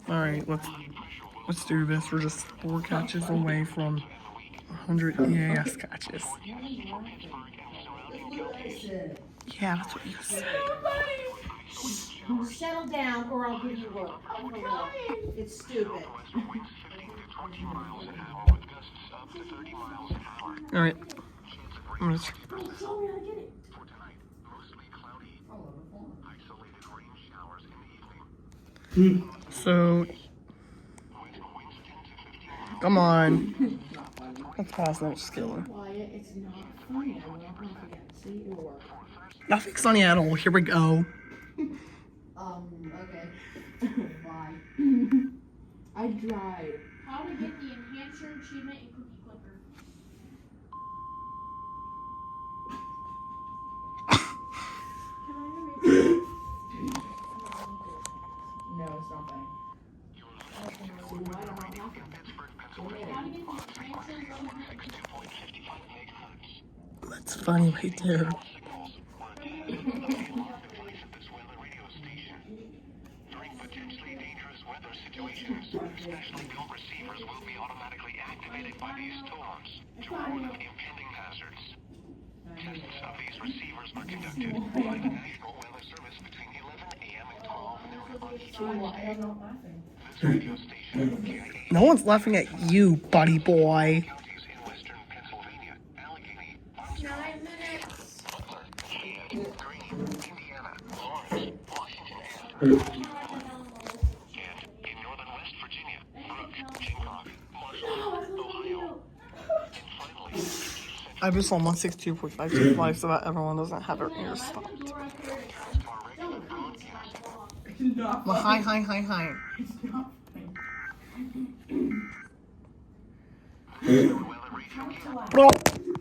Alright, let's do this. We're just 4 catches away from 100 EAS catches. Yeah, that's what you said. Settle down or I'll give you work. It's stupid. Alright. I'm gonna... So... Come on. Let's pass that skill. Quiet, it's not funny. I will not forget. See, it'll work. Nothing's funny at all. Here we go. Okay. Bye. I tried. How to get the enhancer achievement in Cookie Clicker. Can I erase No, it's not funny. How to get the enhancer That's funny right there. Especially built receivers will be automatically activated by these storms to warn of impending hazards. Tests of these receivers are conducted by the National Weather Service between 11 a.m. and 12 noon on each Wednesday. This radio station, KIH35 No one's laughing at you, buddy boy. counties in western Pennsylvania, Allegheny, Armstrong, 9 minutes. Butler, Greene, Indiana, Lawrence, Washington, and in northern West Virginia, Brooke, Jincock, Marshall, Ohio, and finally, I just on 162.525 so that everyone doesn't have their ears stopped. Well, hi. Weather Radio.